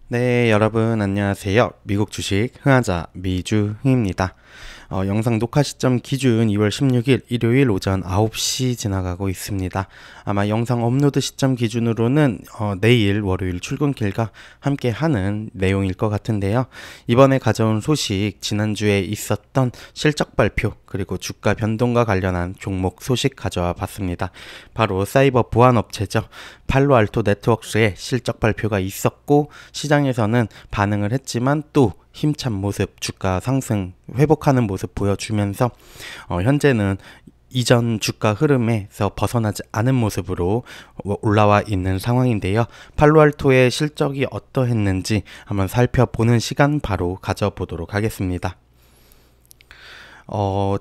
네, 여러분 안녕하세요. 미국 주식 흥하자 미주흥입니다. 영상 녹화 시점 기준 2월 16일 일요일 오전 9시 지나가고 있습니다. 아마 영상 업로드 시점 기준으로는 내일 월요일 출근길과 함께 하는 내용일 것 같은데요. 이번에 가져온 소식, 지난주에 있었던 실적 발표 그리고 주가 변동과 관련한 종목 소식 가져와 봤습니다. 바로 사이버 보안 업체죠. 팔로알토 네트워크스의 실적 발표가 있었고 시장에서는 반응을 했지만 또 힘찬 모습, 주가 상승 회복하는 모습 보여주면서 현재는 이전 주가 흐름에서 벗어나지 않은 모습으로 올라와 있는 상황인데요. 팔로알토의 실적이 어떠했는지 한번 살펴보는 시간 바로 가져보도록 하겠습니다.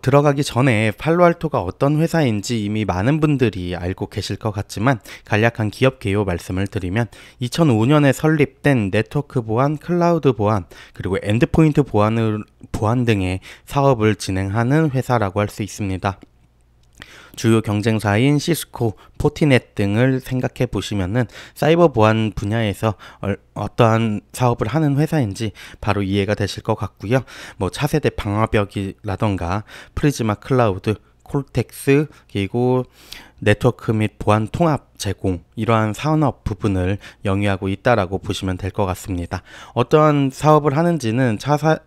들어가기 전에 팔로알토가 어떤 회사인지 이미 많은 분들이 알고 계실 것 같지만 간략한 기업 개요 말씀을 드리면 2005년에 설립된 네트워크 보안, 클라우드 보안, 그리고 엔드포인트 보안 등의 사업을 진행하는 회사라고 할 수 있습니다. 주요 경쟁사인 시스코, 포티넷 등을 생각해 보시면은 사이버 보안 분야에서 어떠한 사업을 하는 회사인지 바로 이해가 되실 것 같고요. 뭐 차세대 방화벽이라던가 프리즈마 클라우드, 콜텍스, 그리고 네트워크 및 보안 통합 제공, 이러한 산업 부분을 영위하고 있다라고 보시면 될 것 같습니다. 어떠한 사업을 하는지는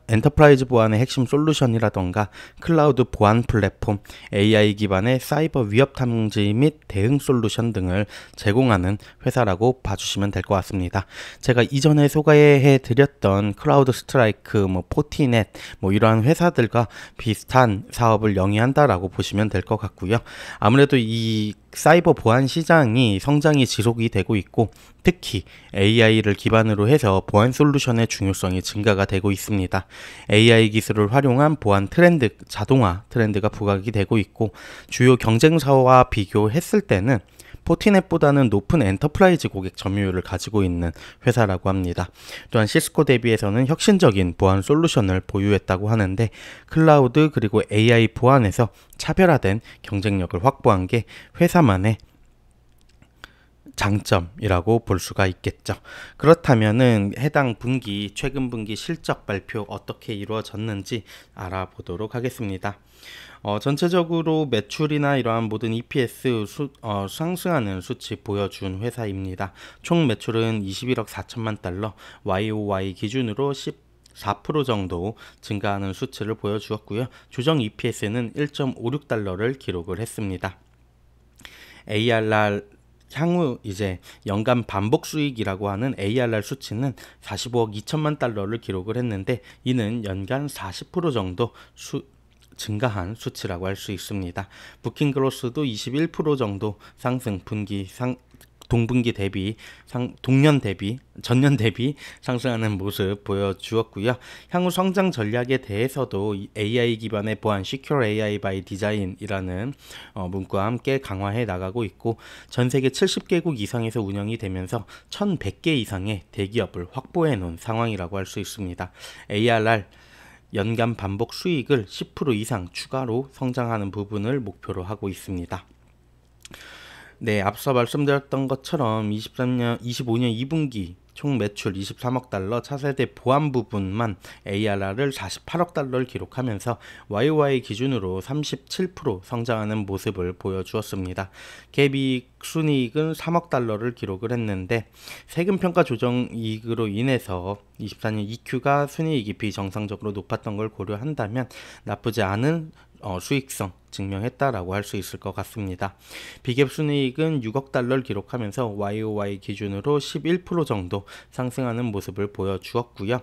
엔터프라이즈 보안의 핵심 솔루션이라던가 클라우드 보안 플랫폼, AI 기반의 사이버 위협 탐지 및 대응 솔루션 등을 제공하는 회사라고 봐주시면 될 것 같습니다. 제가 이전에 소개해 드렸던 클라우드 스트라이크, 포티넷, 이러한 회사들과 비슷한 사업을 영위한다라고 보시면 될 것 같고요. 아무래도 이 사이버 보안 시장이 성장이 지속이 되고 있고 특히 AI를 기반으로 해서 보안 솔루션의 중요성이 증가가 되고 있습니다. AI 기술을 활용한 보안 트렌드, 자동화 트렌드가 부각이 되고 있고 주요 경쟁사와 비교했을 때는 포티넷보다는 높은 엔터프라이즈 고객 점유율을 가지고 있는 회사라고 합니다. 또한 시스코 대비해서는 혁신적인 보안 솔루션을 보유했다고 하는데 클라우드 그리고 AI 보안에서 차별화된 경쟁력을 확보한 게 회사만의 장점이라고 볼 수가 있겠죠. 그렇다면은 해당 분기, 최근 분기 실적 발표 어떻게 이루어졌는지 알아보도록 하겠습니다. 전체적으로 매출이나 이러한 모든 EPS 상승하는 수치 보여준 회사입니다. 총 매출은 21억 4천만 달러, YOY 기준으로 4% 정도 증가하는 수치를 보여주었고요. 조정 EPS는 1.56달러를 기록을 했습니다. ARR 향후 이제 연간 반복 수익이라고 하는 ARR 수치는 45억 2천만 달러를 기록을 했는데 이는 연간 40% 정도 증가한 수치라고 할 수 있습니다. 부킹 그로스도 21% 정도 상승, 동분기 대비 전년 대비 상승하는 모습 보여주었고요. 향후 성장 전략에 대해서도 AI 기반의 보안 Secure AI by Design이라는 문구와 함께 강화해 나가고 있고 전 세계 70개국 이상에서 운영이 되면서 1100개 이상의 대기업을 확보해 놓은 상황이라고 할 수 있습니다. ARR 연간 반복 수익을 10% 이상 추가로 성장하는 부분을 목표로 하고 있습니다. 네, 앞서 말씀드렸던 것처럼 25년 2분기 총 매출 23억 달러, 차세대 보안 부분만 ARR을 48억 달러를 기록하면서 YOY 기준으로 37% 성장하는 모습을 보여주었습니다. 갭이익 순이익은 3억 달러를 기록을 했는데 세금 평가 조정 이익으로 인해서 24년 EQ가 순이익이 비정상적으로 높았던 걸 고려한다면 나쁘지 않은 수익성 증명했다라고 할 수 있을 것 같습니다. 비갭 순이익은 6억 달러를 기록하면서 YOY 기준으로 11% 정도 상승하는 모습을 보여주었고요.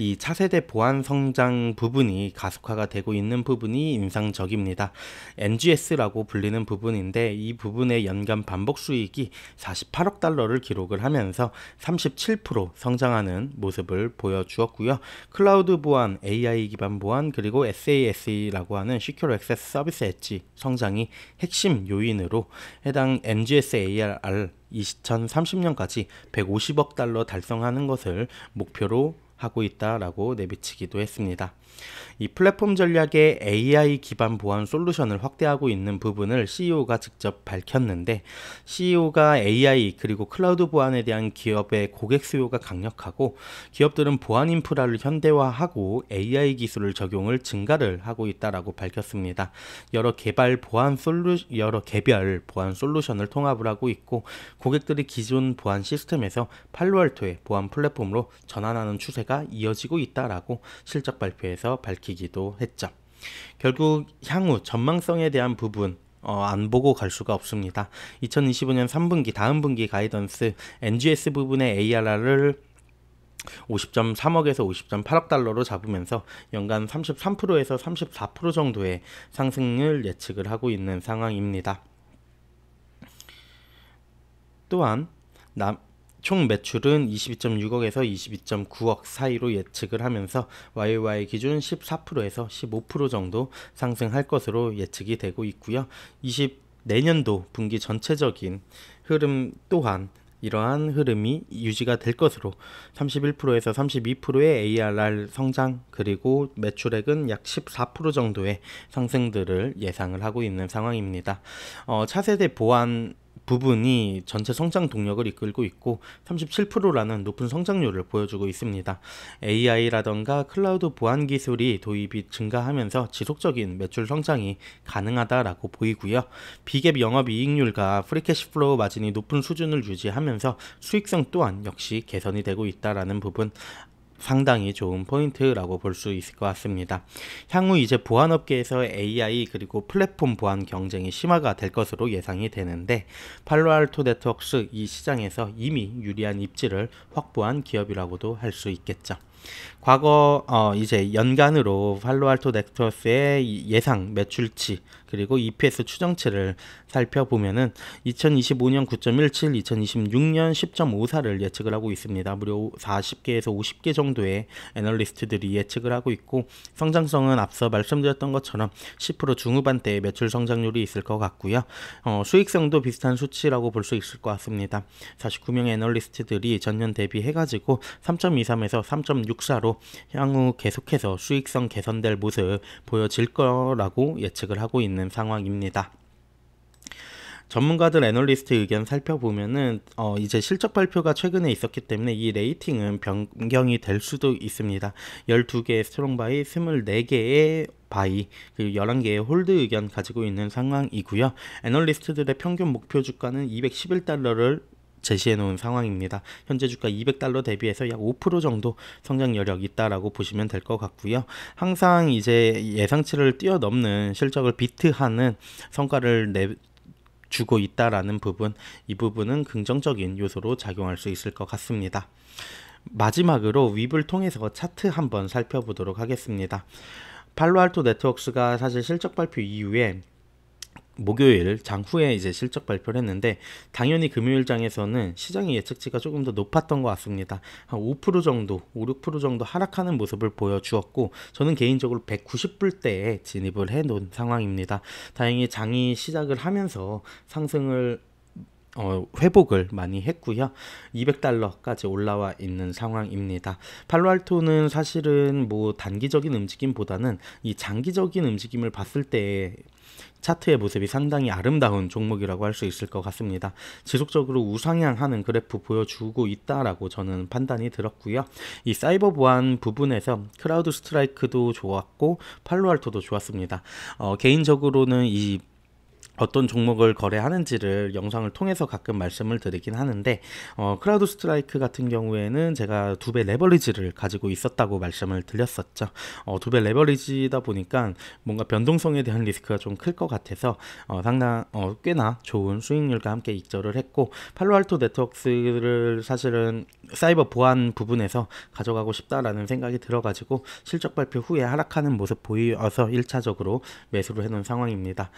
이 차세대 보안 성장 부분이 가속화가 되고 있는 부분이 인상적입니다. NGS라고 불리는 부분인데 이 부분의 연간 반복 수익이 48억 달러를 기록을 하면서 37% 성장하는 모습을 보여주었고요. 클라우드 보안, AI 기반 보안, 그리고 SASE라고 하는 Secure Access Service Edge 성장이 핵심 요인으로 해당 NGS ARR 2030년까지 150억 달러 달성하는 것을 목표로 하고 있다라고 내비치기도 했습니다. 이 플랫폼 전략의 AI 기반 보안 솔루션을 확대하고 있는 부분을 CEO가 직접 밝혔는데, CEO가 AI 그리고 클라우드 보안에 대한 기업의 고객 수요가 강력하고 기업들은 보안 인프라를 현대화하고 AI 기술을 적용을 증가를 하고 있다라고 밝혔습니다. 여러 개별 보안 솔루션을 통합을 하고 있고 고객들이 기존 보안 시스템에서 팔로알토의 보안 플랫폼으로 전환하는 추세가 이어지고 있다라고 실적 발표에서 밝히기도 했죠. 결국 향후 전망성에 대한 부분 안 보고 갈 수가 없습니다. 2025년 3분기 다음 분기 가이던스 NGS 부분의 ARR을 50.3억에서 50.8억 달러로 잡으면서 연간 33%에서 34% 정도의 상승을 예측을 하고 있는 상황입니다. 또한 총 매출은 22.6억에서 22.9억 사이로 예측을 하면서 YOY 기준 14%에서 15% 정도 상승할 것으로 예측이 되고 있고요. 내년도 분기 전체적인 흐름 또한 이러한 흐름이 유지가 될 것으로 31%에서 32%의 ARR 성장 그리고 매출액은 약 14% 정도의 상승들을 예상을 하고 있는 상황입니다. 차세대 보안 부분이 전체 성장 동력을 이끌고 있고 37%라는 높은 성장률을 보여주고 있습니다. AI라던가 클라우드 보안 기술이 도입이 증가하면서 지속적인 매출 성장이 가능하다라고 보이고요. 비갭 영업이익률과 프리캐시플로우 마진이 높은 수준을 유지하면서 수익성 또한 역시 개선이 되고 있다라는 부분 상당히 좋은 포인트라고 볼 수 있을 것 같습니다. 향후 이제 보안업계에서 AI 그리고 플랫폼 보안 경쟁이 심화가 될 것으로 예상이 되는데 팔로알토 네트워크스 이 시장에서 이미 유리한 입지를 확보한 기업이라고도 할 수 있겠죠. 과거 이제 연간으로 팔로알토 네트워크스의 예상 매출치 그리고 EPS 추정치를 살펴보면은 2025년 9.17, 2026년 10.54를 예측을 하고 있습니다. 무려 40개에서 50개 정도의 애널리스트들이 예측을 하고 있고 성장성은 앞서 말씀드렸던 것처럼 10% 중후반대의 매출 성장률이 있을 것 같고요. 수익성도 비슷한 수치라고 볼 수 있을 것 같습니다. 49명의 애널리스트들이 전년 대비해가지고 3.23에서 3.64로 향후 계속해서 수익성 개선될 모습 보여질 거라고 예측을 하고 있는 상황입니다. 전문가들 애널리스트 의견 살펴보면은 이제 실적 발표가 최근에 있었기 때문에 이 레이팅은 변경이 될 수도 있습니다. 12개의 스트롱바이, 24개의 바이, 그리고 11개의 홀드 의견 가지고 있는 상황이고요. 애널리스트들의 평균 목표 주가는 211달러를 제시해 놓은 상황입니다. 현재 주가 200달러 대비해서 약 5% 정도 성장 여력이 있다라고 보시면 될 것 같고요. 항상 이제 예상치를 뛰어넘는 실적을 비트하는 성과를 주고 있다라는 부분, 이 부분은 긍정적인 요소로 작용할 수 있을 것 같습니다. 마지막으로 웹을 통해서 차트 한번 살펴보도록 하겠습니다. 팔로알토 네트워크스가 사실 실적 발표 이후에 목요일 장후에 이제 실적 발표를 했는데 당연히 금요일장에서는 시장의 예측치가 조금 더 높았던 것 같습니다. 한 5% 정도, 5, 6% 정도 하락하는 모습을 보여주었고 저는 개인적으로 190불대에 진입을 해놓은 상황입니다. 다행히 장이 시작을 하면서 상승을 회복을 많이 했고요. 200달러까지 올라와 있는 상황입니다. 팔로알토는 사실은 뭐 단기적인 움직임보다는 이 장기적인 움직임을 봤을 때 차트의 모습이 상당히 아름다운 종목이라고 할 수 있을 것 같습니다. 지속적으로 우상향하는 그래프 보여주고 있다라고 저는 판단이 들었고요. 이 사이버 보안 부분에서 크라우드 스트라이크도 좋았고 팔로알토도 좋았습니다. 개인적으로는 이 어떤 종목을 거래하는지를 영상을 통해서 가끔 말씀을 드리긴 하는데 크라우드 스트라이크 같은 경우에는 제가 2배 레버리지를 가지고 있었다고 말씀을 드렸었죠. 2배 레버리지다 보니까 뭔가 변동성에 대한 리스크가 좀 클 것 같아서 꽤나 좋은 수익률과 함께 익절을 했고 팔로알토 네트워크스를 사실은 사이버 보안 부분에서 가져가고 싶다라는 생각이 들어가지고 실적 발표 후에 하락하는 모습 보여서 1차적으로 매수를 해놓은 상황입니다.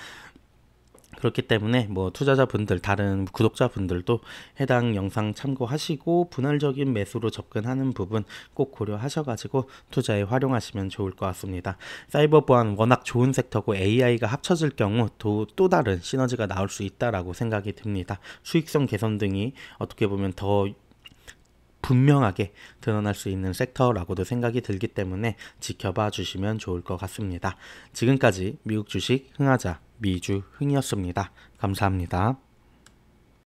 그렇기 때문에 뭐 투자자분들 다른 구독자분들도 해당 영상 참고하시고 분할적인 매수로 접근하는 부분 꼭 고려하셔가지고 투자에 활용하시면 좋을 것 같습니다. 사이버 보안 워낙 좋은 섹터고 AI가 합쳐질 경우 또 다른 시너지가 나올 수 있다라고 생각이 듭니다. 수익성 개선 등이 어떻게 보면 더 분명하게 드러날 수 있는 섹터라고도 생각이 들기 때문에 지켜봐 주시면 좋을 것 같습니다. 지금까지 미국 주식 흥하자 미주 흥이었습니다. 감사합니다.